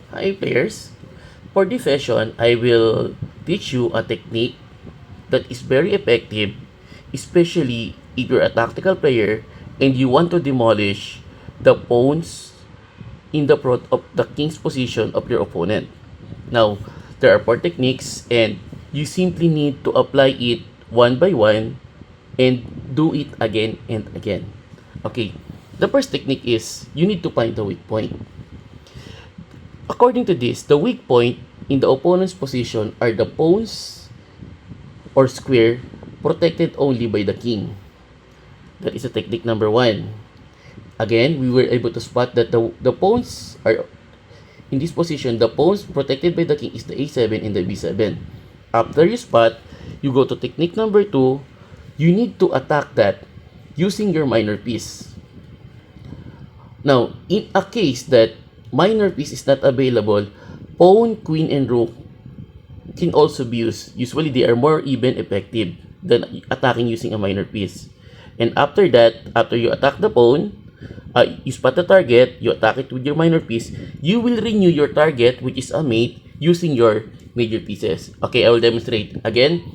Hi players! For this session, I will teach you a technique that is very effective, especially if you're a tactical player and you want to demolish the pawns in the front of the king's position of your opponent. Now, there are four techniques and you simply need to apply it one by one and do it again and again. Okay, the first technique is you need to find the weak point. According to this, the weak point in the opponent's position are the pawns or square protected only by the king. That is a technique number one. Again, we were able to spot that the pawns are in this position. The pawns protected by the king is the a7 and the b7. After you spot, you go to technique number two. You need to attack that using your minor piece. Now, in a case that minor piece is not available, pawn, queen, and rook can also be used. Usually, they are more even effective than attacking using a minor piece. And after that, after you attack the pawn, you spot the target, you attack it with your minor piece, you will renew your target, which is a mate, using your major pieces. Okay, I will demonstrate. Again,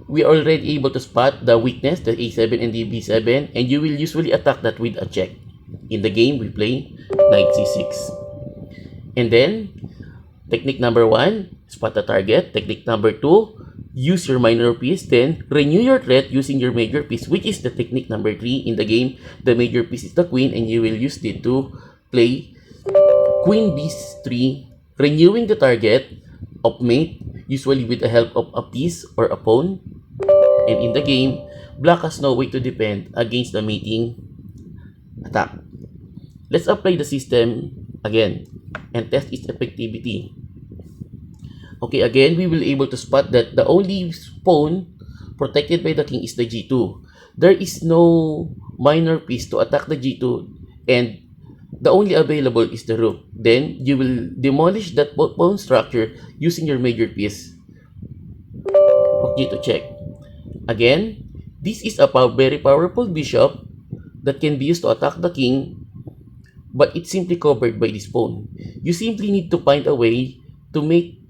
we are already able to spot the weakness, the a7 and the b7, and you will usually attack that with a check. In the game, we play knight c6. And then, technique number one, spot the target. Technique number two, use your minor piece. Then, renew your threat using your major piece, which is the technique number three. In the game, the major piece is the queen, and you will use it to play queen b3, renewing the target of mate, usually with the help of a piece or a pawn. And in the game, black has no way to defend against the mating attack. Let's apply the system again and test its effectivity. Okay, again, we will able to spot that the only pawn protected by the king is the g2. There is no minor piece to attack the g2 and the only available is the rook. Then, you will demolish that pawn structure using your major piece. Rook g2 check. Again, this is a very powerful bishop that can be used to attack the king, but it's simply covered by this pawn. You simply need to find a way to make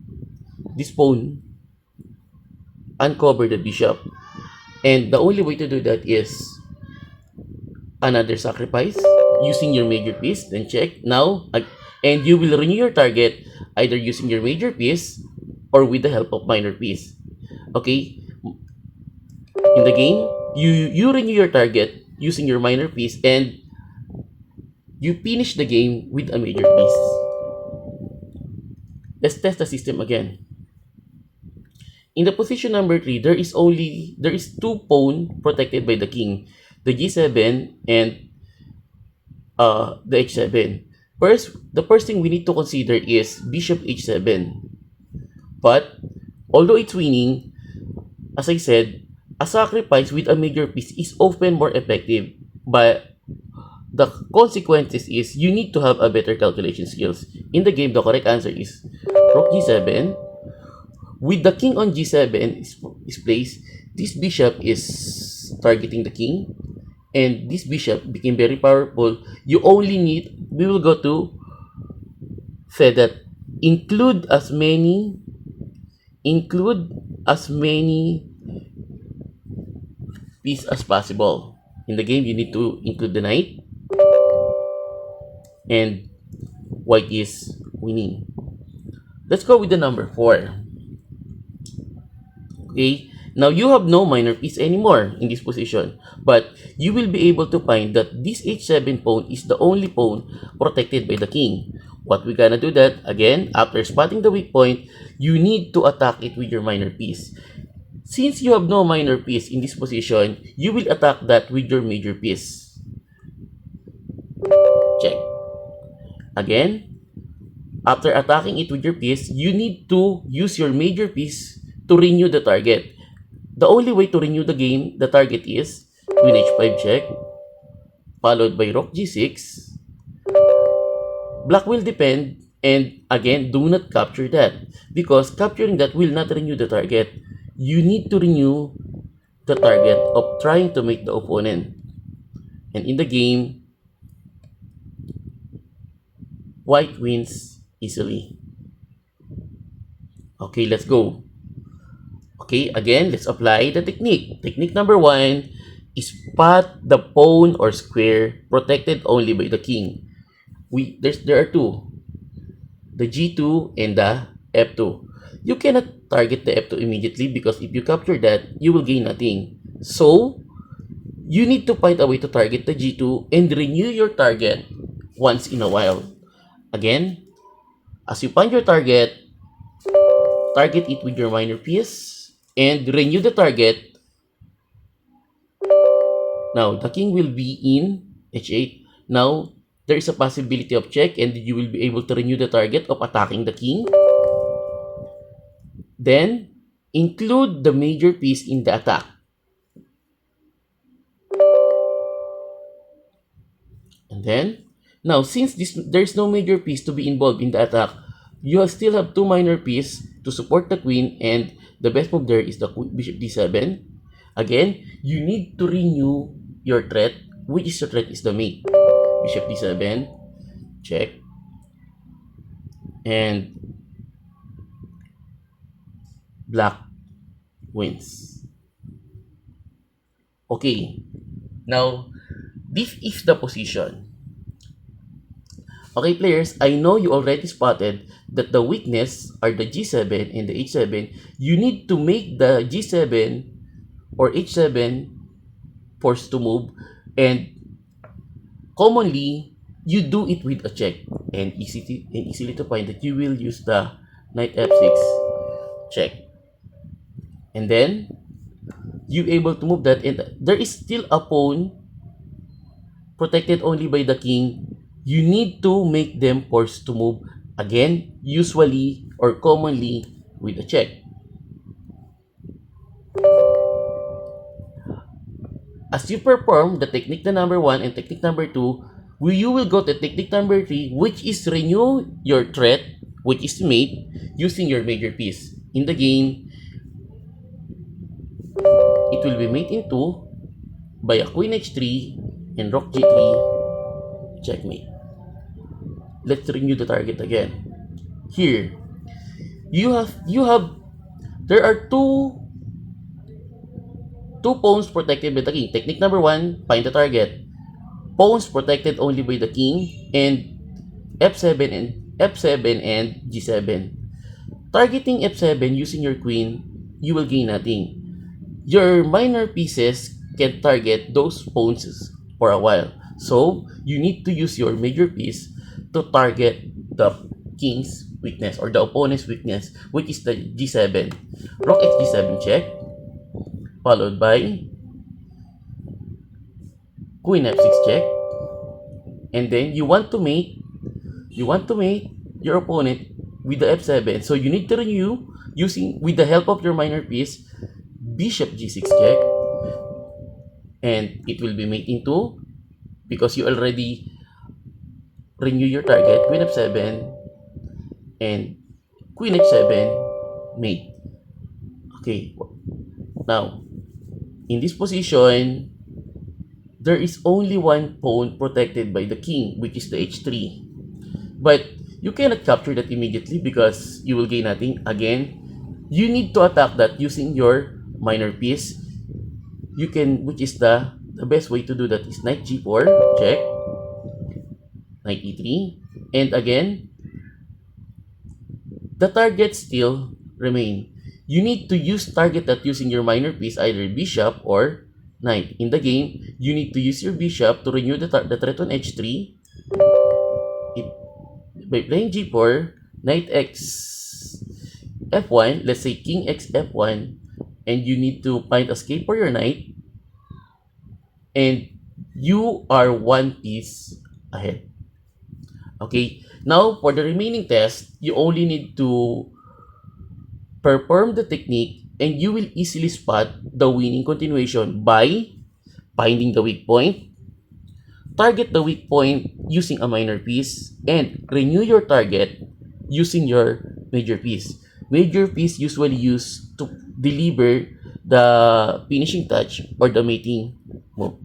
this pawn uncover the bishop. And the only way to do that is another sacrifice using your major piece. Then check. Now, and you will renew your target either using your major piece or with the help of minor piece. Okay? In the game, you renew your target using your minor piece and you finish the game with a major piece. Let's test the system again. In the position number 3, there is two pawn protected by the king, the g7 and the h7. The first thing we need to consider is bishop h7. But although it's winning, as I said, a sacrifice with a major piece is often more effective. But the consequences is you need to have a better calculation skills. In the game, the correct answer is rook g7. With the king on g7 is placed, this bishop is targeting the king, and this bishop became very powerful. We will go to say that include as many pieces as possible. In the game, you need to include the knight, and white is winning. Let's go with the number 4. Okay, now you have no minor piece anymore in this position, but you will be able to find that this h7 pawn is the only pawn protected by the king. What we gonna do that, again, after spotting the weak point, you need to attack it with your minor piece. Since you have no minor piece in this position, you will attack that with your major piece. Check. Again, after attacking it with your piece, you need to use your major piece to renew the target. The only way to renew the target is queen h5 check, followed by rook g6. Black will defend, and again, do not capture that because capturing that will not renew the target. You need to renew the target of trying to make the opponent. And in the game, white wins easily. Okay, let's go. Okay, again, let's apply the technique. Technique number 1 is spot the pawn or square protected only by the king. There are two, the G2 and the F2. You cannot target the F2 immediately because if you capture that, you will gain nothing. So, you need to find a way to target the G2 and renew your target once in a while. Again, as you find your target it with your minor piece and renew the target. Now, the king will be in H8. Now, there is a possibility of check and you will be able to renew the target of attacking the king. Then, include the major piece in the attack. And then, now since there's no major piece to be involved in the attack, you still have two minor pieces to support the queen, and the best move there is the bishop d7. Again, you need to renew your threat, which is the threat is the mate. Bishop d7, check, and black wins. Okay, now this is the position. Okay, players, I know you already spotted that the weakness are the G7 and the H7. You need to make the G7 or H7 forced to move, and commonly you do it with a check, and easily to find that you will use the knight f6 check, and then you able to move that, and there is still a pawn protected only by the king. You need to make them forced to move, again, usually or commonly with a check. As you perform the technique number 1 and technique number 2, you will go to technique number 3, which is renew your threat, which is mate, using your major piece. In the game, it will be mate in 2 by a queen h3 and rook g3, checkmate. Let's renew the target again. Here, there are two pawns protected by the king. Technique number 1, find the target. Pawns protected only by the king, and f7 and g7. Targeting f7 using your queen, you will gain nothing. Your minor pieces can target those pawns for a while. So, you need to use your major piece to target the king's weakness or the opponent's weakness, which is the g7. Rook h g7 check, followed by queen f6 check, and then you want to mate your opponent with the f7. So you need to renew using, with the help of your minor piece, bishop g6 check, and it will be mate in 2 because you already renew your target, queen f7 and queen h7 mate. Okay, now in this position, there is only one pawn protected by the king, which is the h3, but you cannot capture that immediately because you will gain nothing. Again, you need to attack that using your minor piece. You can, which is the best way to do that is knight g4 check, knight e3, and again the target still remain. You need to target that using your minor piece, either bishop or knight. In the game, you need to use your bishop to renew the threat on h3. By playing g4, knight x f1, let's say king x f1, and you need to find escape for your knight, and you are one piece ahead. Okay, now for the remaining test, you only need to perform the technique and you will easily spot the winning continuation by finding the weak point, target the weak point using a minor piece, and renew your target using your major piece. Major piece usually used to deliver the finishing touch or the mating move.